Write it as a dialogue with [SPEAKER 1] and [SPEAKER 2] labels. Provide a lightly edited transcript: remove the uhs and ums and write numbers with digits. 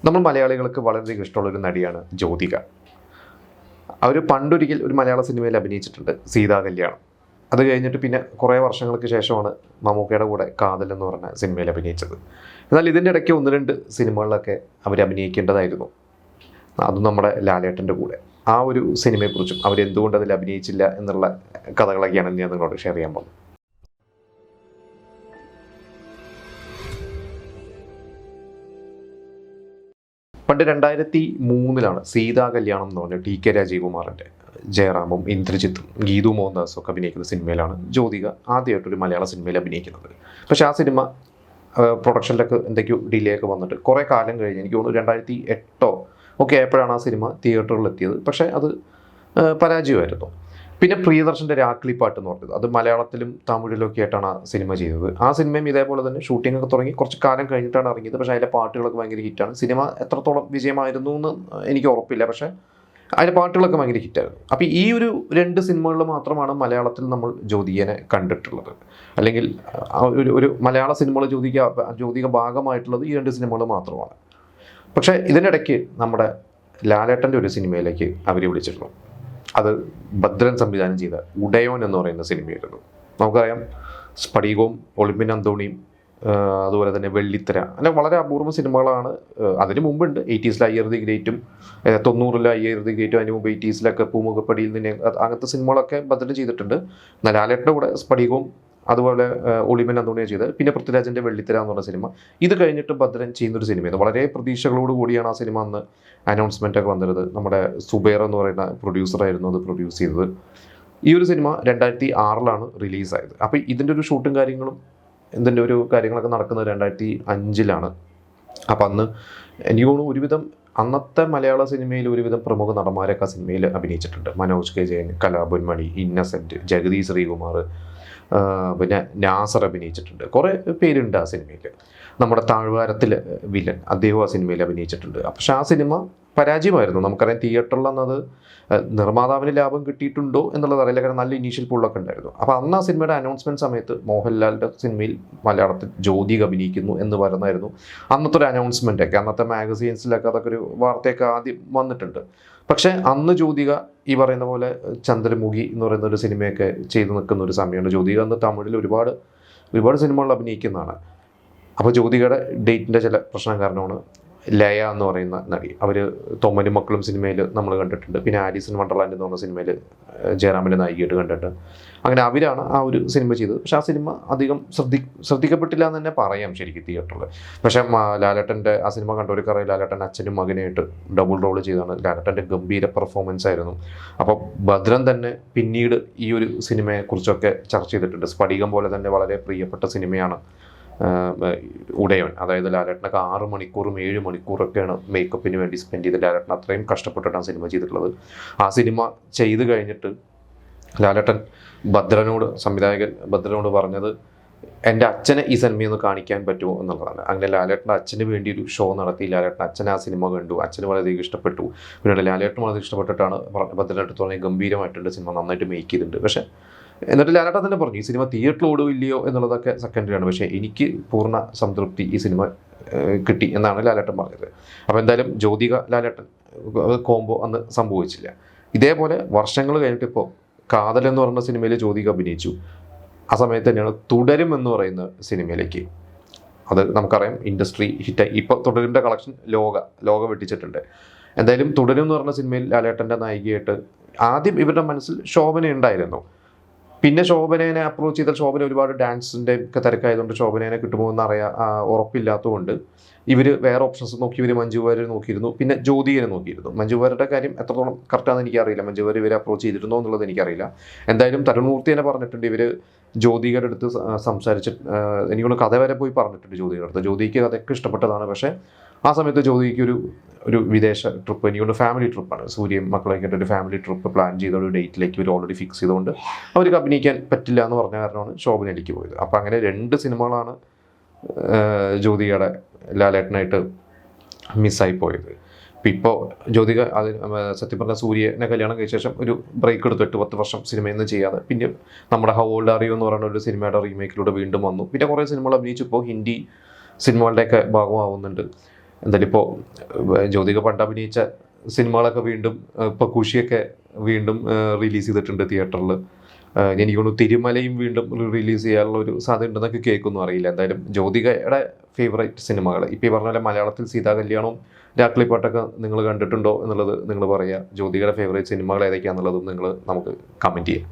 [SPEAKER 1] നമ്മൾ മലയാളികൾക്ക് വളരെയധികം ഇഷ്ടമുള്ളൊരു നടിയാണ് ജ്യോതിക. അവർ പണ്ടൊരിക്കൽ ഒരു മലയാള സിനിമയിൽ അഭിനയിച്ചിട്ടുണ്ട്, സീതാ കല്യാണം. അത് കഴിഞ്ഞിട്ട് പിന്നെ കുറേ വർഷങ്ങൾക്ക് ശേഷമാണ് മമ്മൂക്കയുടെ കൂടെ കാതൽ എന്ന് പറഞ്ഞ സിനിമയിൽ അഭിനയിച്ചത്. എന്നാൽ ഇതിൻ്റെ ഇടയ്ക്ക് ഒന്ന് രണ്ട് സിനിമകളിലൊക്കെ അവർ അഭിനയിക്കേണ്ടതായിരുന്നു. അതും നമ്മുടെ ലാലേട്ടൻ്റെ കൂടെ. ആ ഒരു സിനിമയെക്കുറിച്ചും അവരെന്തുകൊണ്ട് അതിൽ അഭിനയിച്ചില്ല എന്നുള്ള കഥകളൊക്കെയാണ് ഞാൻ നിങ്ങളോട് ഷെയർ ചെയ്യാൻ പോകുന്നത്. പണ്ട് 2003 സീതാ കല്യാണം എന്ന് പറഞ്ഞ ടി.കെ. രാജീവ്കുമാറിൻ്റെ, ജയറാമും ഇന്ദ്രജിത്തും ഗീതു മോഹൻദാസും ഒക്കെ അഭിനയിക്കുന്ന സിനിമയിലാണ് ജ്യോതിക ആദ്യമായിട്ടൊരു മലയാള സിനിമയിൽ അഭിനയിക്കുന്നത്. പക്ഷേ ആ സിനിമ പ്രൊഡക്ഷനിലൊക്കെ എന്തൊക്കെയോ ഡിലേ ഒക്കെ വന്നിട്ട് കുറേ കാലം കഴിഞ്ഞ്, എനിക്ക് തോന്നുന്നു 2008 ഒക്കെ ആയപ്പോഴാണ് ആ സിനിമ തിയേറ്ററിൽ എത്തിയത്. പക്ഷേ അത് പരാജയമായിരുന്നു. പിന്നെ പ്രിയദർശൻ്റെ രാക്കിളിപ്പാട്ട് എന്ന് പറഞ്ഞത്, അത് മലയാളത്തിലും തമിഴിലും ഒക്കെ ആയിട്ടാണ് ആ സിനിമ ചെയ്തത്. ആ സിനിമയും ഇതേപോലെ തന്നെ ഷൂട്ടിംഗ് ഒക്കെ തുടങ്ങി കുറച്ച് കാലം കഴിഞ്ഞിട്ടാണ് ഇറങ്ങിയത്. പക്ഷേ അതിലെ പാട്ടുകളൊക്കെ ഭയങ്കര ഹിറ്റാണ്. സിനിമ എത്രത്തോളം വിജയമായിരുന്നു എന്ന് എനിക്ക് ഉറപ്പില്ല, പക്ഷേ അതിലെ പാട്ടുകളൊക്കെ ഭയങ്കര ഹിറ്റായിരുന്നു. അപ്പോൾ ഈ ഒരു 2 സിനിമകളിൽ മാത്രമാണ് മലയാളത്തിൽ നമ്മൾ ജ്യോതികനെ കണ്ടിട്ടുള്ളത്. അല്ലെങ്കിൽ ഒരു മലയാള സിനിമകൾ ജ്യോതിക ഭാഗമായിട്ടുള്ളത് ഈ 2 സിനിമകൾ മാത്രമാണ്. പക്ഷേ ഇതിനിടയ്ക്ക് നമ്മുടെ ലാലേട്ടൻ്റെ ഒരു സിനിമയിലേക്ക് അവർ വിളിച്ചിരുന്നു. അത് ഭദ്രൻ സംവിധാനം ചെയ്ത ഉടയോൻ എന്ന് പറയുന്ന സിനിമയായിരുന്നു. നമുക്കറിയാം, സ്ഫടികവും ഒളിമ്പിൻ അന്തോണിയും അതുപോലെ തന്നെ വെള്ളിത്തിര, അങ്ങനെ വളരെ അപൂർവ സിനിമകളാണ്. അതിന് മുമ്പുണ്ട് 80s അയ്യർ ദി ഗ്രേറ്റും, 90s അയ്യർ ദി ഗ്രേറ്റും, അതിന് മുമ്പ് 80s പൂമുഖപ്പടിയിൽ നിന്ന് അങ്ങനത്തെ സിനിമകളൊക്കെ ഭദ്രൻ ചെയ്തിട്ടുണ്ട്. എന്നാൽ ലാലേട്ടൻ്റെ കൂടെ സ്ഫടികവും അതുപോലെ ഒളിമ്പിൻ അന്തോണിയാണ് ചെയ്തത്. പിന്നെ പൃഥ്വിരാജിൻ്റെ വെള്ളിത്തിര എന്ന് പറഞ്ഞ സിനിമ. ഇത് കഴിഞ്ഞിട്ട് ഭദ്രൻ ചെയ്യുന്നൊരു സിനിമയായിരുന്നു. വളരെ പ്രതീക്ഷകളോട് കൂടിയാണ് ആ സിനിമ അന്ന് അനൗൺസ്മെൻ്റ് ഒക്കെ വന്നിരുന്നത്. നമ്മുടെ സുബൈർ എന്ന് പറയുന്ന പ്രൊഡ്യൂസറായിരുന്നു അത് പ്രൊഡ്യൂസ് ചെയ്തത്. ഈ ഒരു സിനിമ 2006 റിലീസായത്. അപ്പോൾ ഇതിൻ്റെ ഒരു ഷൂട്ടും ഇതിൻ്റെ ഒരു കാര്യങ്ങളൊക്കെ നടക്കുന്നത് 2005. അപ്പോൾ അന്ന് എനിക്ക് തോന്നുന്നു ഒരുവിധം അന്നത്തെ മലയാള സിനിമയിൽ ഒരുവിധം പ്രമുഖ നടന്മാരൊക്കെ ആ സിനിമയിൽ അഭിനയിച്ചിട്ടുണ്ട്. മനോജ് കെ ജയൻ, കലാഭവൻ, ഇന്നസെൻറ്റ്, ജഗതി ശ്രീകുമാർ, പിന്നെ നാസർ അഭിനയിച്ചിട്ടുണ്ട്. കുറേ പേരുണ്ട് ആ സിനിമയിൽ. നമ്മുടെ താഴ്വാരത്തിൽ വില്ലൻ, അദ്ദേഹം ആ സിനിമയിൽ അഭിനയിച്ചിട്ടുണ്ട്. പക്ഷെ ആ സിനിമ പരാജയമായിരുന്നു. നമുക്കറിയാം, തിയേറ്ററിൽ അന്നത് നിർമ്മാതാവിന് ലാഭം കിട്ടിയിട്ടുണ്ടോ എന്നുള്ളത് അറിയില്ല, കാരണം നല്ല ഇനീഷ്യൽ പുള്ളൊക്കെ ഉണ്ടായിരുന്നു. അപ്പോൾ അന്ന് ആ സിനിമയുടെ അനൗൺസ്മെൻറ്റ് സമയത്ത് മോഹൻലാലിൻ്റെ സിനിമയിൽ മലയാളത്തിൽ ജ്യോതിക അഭിനയിക്കുന്നു എന്ന് പറയുന്നതായിരുന്നു അന്നത്തെ ഒരു അനൗൺസ്മെൻറ്റൊക്കെ. അന്നത്തെ മാഗസീൻസിലൊക്കെ അതൊക്കെ ഒരു വാർത്തയൊക്കെ ആദ്യം വന്നിട്ടുണ്ട്. പക്ഷേ അന്ന് ജ്യോതിക ഈ പറയുന്ന പോലെ ചന്ദ്രമുഖി എന്ന് പറയുന്ന ഒരു സിനിമയൊക്കെ ചെയ്തു നിൽക്കുന്ന ഒരു സമയമാണ്. ജ്യോതിക അന്ന് തമിഴിൽ ഒരുപാട് സിനിമകളിൽ അഭിനയിക്കുന്നതാണ്. അപ്പോൾ ജ്യോതികയുടെ ഡേറ്റിൻ്റെ ചില പ്രശ്നം കാരണമാണ് ലയ എന്ന് പറയുന്ന നടി, അവർ തൊമ്മനും മക്കളും സിനിമയിൽ നമ്മൾ കണ്ടിട്ടുണ്ട്. പിന്നെ ആലീസ് ഇൻ വണ്ടർലാൻഡ് എന്ന് പറഞ്ഞ സിനിമയിൽ ജയറാമിൻ്റെ നായികയായിട്ട് കണ്ടിട്ടുണ്ട്. അങ്ങനെ അവരാണ് ആ ഒരു സിനിമ ചെയ്തത്. പക്ഷേ ആ സിനിമ അധികം ശ്രദ്ധിക്കപ്പെട്ടില്ല എന്ന് തന്നെ പറയാം ശരിക്കും തിയേറ്ററിൽ. പക്ഷേ ലാലേട്ടൻ്റെ ആ സിനിമ കണ്ടവർക്കറിയാം, ലാലേട്ടൻ അച്ഛനും മകനായിട്ട് ഡബിൾ റോൾ ചെയ്താണ്. ലാലേട്ടൻ്റെ ഗംഭീര പെർഫോമൻസ് ആയിരുന്നു. അപ്പോൾ ഭദ്രൻ തന്നെ പിന്നീട് ഈ ഒരു സിനിമയെക്കുറിച്ചൊക്കെ ചർച്ച ചെയ്തിട്ടുണ്ട്. സ്ഫടികം പോലെ തന്നെ വളരെ പ്രിയപ്പെട്ട സിനിമയാണ് ഉടയോൻ. അതായത് ലാലേട്ടനൊക്കെ 6 മണിക്കൂറും 7 മണിക്കൂറൊക്കെയാണ് മേക്കപ്പിന് വേണ്ടി സ്പെൻഡ് ചെയ്ത്. ലാലേട്ടൻ അത്രയും കഷ്ടപ്പെട്ടിട്ടാണ് സിനിമ ചെയ്തിട്ടുള്ളത്. ആ സിനിമ ചെയ്ത് കഴിഞ്ഞിട്ട് ലാലേട്ടൻ സംവിധായകൻ ഭദ്രനോട് പറഞ്ഞത്, എൻ്റെ അച്ഛനെ ഈ സിനിമയൊന്ന് കാണിക്കാൻ പറ്റുമോ എന്നുള്ളതാണ്. അങ്ങനെ ലാലേട്ടൻ്റെ അച്ഛന് വേണ്ടി ഒരു ഷോ നടത്തി. ലാലേട്ടൻ അച്ഛൻ ആ സിനിമ കണ്ടു. അച്ഛന് വളരെയധികം ഇഷ്ടപ്പെട്ടു. പിന്നീട് ലാലേട്ടൻ വളരെ ഇഷ്ടപ്പെട്ടിട്ടാണ് ഭദ്രനായിട്ട് തോന്നിയ ഗംഭീരമായിട്ടുണ്ട് സിനിമ, നന്നായിട്ട് മേക്ക് ചെയ്തിട്ടുണ്ട്. പക്ഷേ എന്നിട്ട് ലാലേട്ടൻ തന്നെ പറഞ്ഞു, ഈ സിനിമ തിയേറ്ററിൽ ഓടുകയോ ഇല്ലയോ എന്നുള്ളതൊക്കെ സെക്കൻഡറിയാണ്, പക്ഷേ എനിക്ക് പൂർണ്ണ സംതൃപ്തി ഈ സിനിമ കിട്ടി എന്നാണ് ലാലേട്ടൻ പറഞ്ഞത്. അപ്പോൾ എന്തായാലും ജ്യോതിക ലാലേട്ടൻ കോംബോ അന്ന് സംഭവിച്ചില്ല. ഇതേപോലെ വർഷങ്ങൾ കഴിഞ്ഞിട്ട് ഇപ്പോൾ കാതൽ എന്ന് പറയുന്ന സിനിമയിൽ ജ്യോതിക അഭിനയിച്ചു. ആ സമയത്ത് തന്നെയാണ് തുടരും എന്ന് പറയുന്ന സിനിമയിലേക്ക്, അത് നമുക്കറിയാം ഇൻഡസ്ട്രി ഹിറ്റായി. ഇപ്പോൾ തുടരിൻ്റെ കളക്ഷൻ ലോക വെട്ടിച്ചിട്ടുണ്ട്. എന്തായാലും തുടരും എന്ന് പറഞ്ഞ സിനിമയിൽ ലാലേട്ടൻ്റെ നായികയായിട്ട് ആദ്യം ഇവരുടെ മനസ്സിൽ ശോഭന ഉണ്ടായിരുന്നു. പിന്നെ ശോഭനേനെ അപ്രോച്ച് ചെയ്താൽ ശോഭന ഒരുപാട് ഡാൻസിൻ്റെ ഒക്കെ തിരക്കായതുകൊണ്ട് ശോഭനേനെ കിട്ടുമോ എന്ന് ഉറപ്പില്ലാത്തതുകൊണ്ട് ഇവർ വേറെ ഓപ്ഷൻസ് നോക്കി. ഇവർ മഞ്ജു വാര്യർ നോക്കിയിരുന്നു, പിന്നെ ജ്യോതികനെ നോക്കിയിരുന്നു. മഞ്ജു വാര്യരുടെ കാര്യം എത്രത്തോളം കറക്റ്റാണെന്ന് എനിക്കറിയില്ല. മഞ്ജു വാര്യർ ഇവരെ അപ്രോച്ച് ചെയ്തിരുന്നോ എന്നുള്ളത് എനിക്കറിയില്ല. എന്തായാലും തരുൺമൂർത്തി തന്നെ പറഞ്ഞിട്ടുണ്ട്, ഇവർ ജ്യോതികയുടെ അടുത്ത് സംസാരിച്ച് എനിക്കൊന്ന് കഥ വരെ പോയി പറഞ്ഞിട്ടുണ്ട് ജ്യോതികയുടെ അടുത്ത്. ജ്യോതിക്ക് കഥയൊക്കെ ഇഷ്ടപ്പെട്ടതാണ്. പക്ഷേ ആ സമയത്ത് ജ്യോതിക്ക് ഒരു വിദേശ ട്രിപ്പ്, എനിക്കൊന്ന് ഫാമിലി ട്രിപ്പാണ്, സൂര്യയും മക്കളൊക്കെ ആയിട്ട് ഒരു ഫാമിലി ട്രിപ്പ് പ്ലാൻ ചെയ്ത ഒരു ഡേറ്റിലേക്ക് ഇവർ ഓൾറെഡി ഫിക്സ് ചെയ്തുകൊണ്ട് അവർക്ക് അഭിനയിക്കാൻ പറ്റില്ല എന്ന് പറഞ്ഞ കാരണമാണ് ശോഭനയിലേക്ക് പോയത്. അപ്പോൾ അങ്ങനെ 2 സിനിമകളാണ് ജ്യോതികയുടെ ലാലേട്ടനായിട്ട് മിസ്സായി പോയത്. ഇപ്പോൾ ജ്യോതിക സത്യം പറഞ്ഞാൽ സൂര്യനെ കല്യാണം കഴിച്ച ശേഷം ഒരു ബ്രേക്ക് എടുത്തു, 8-10 വർഷം സിനിമയൊന്നും ചെയ്യാതെ. പിന്നെ നമ്മുടെ ഹൗ ഓൾഡ് ആർ യു എന്ന് പറയുന്ന ഒരു സിനിമയുടെ റീമേക്കിലൂടെ വീണ്ടും വന്നു. പിന്നെ കുറേ സിനിമകൾ അഭിനയിച്ചു. ഇപ്പോൾ ഹിന്ദി സിനിമകളുടെയൊക്കെ ഭാഗമാവുന്നുണ്ട്. എന്തായാലും ഇപ്പോൾ ജ്യോതിക പണ്ട് അഭിനയിച്ച സിനിമകളൊക്കെ വീണ്ടും ഇപ്പോൾ കുഷിയൊക്കെ വീണ്ടും റിലീസ് ചെയ്തിട്ടുണ്ട് തിയേറ്ററിൽ. എനിക്ക് തോന്നുന്നു തിരുമലയും വീണ്ടും റിലീസ് ചെയ്യാനുള്ള ഒരു സാധ്യത ഉണ്ടെന്നൊക്കെ കേൾക്കൊന്നും അറിയില്ല. എന്തായാലും ജ്യോതികയുടെ ഫേവറേറ്റ് സിനിമകൾ ഇപ്പോൾ ഈ പറഞ്ഞ പോലെ മലയാളത്തിൽ സീതാ കല്യാണവും രാക്ലിപ്പാട്ടൊക്കെ നിങ്ങൾ കണ്ടിട്ടുണ്ടോ എന്നുള്ളത് നിങ്ങൾ പറയുക. ജ്യോതികയുടെ ഫേവറേറ്റ് സിനിമകൾ ഏതൊക്കെയാണെന്നുള്ളതും നിങ്ങൾ നമുക്ക് കമൻറ്റ് ചെയ്യാം.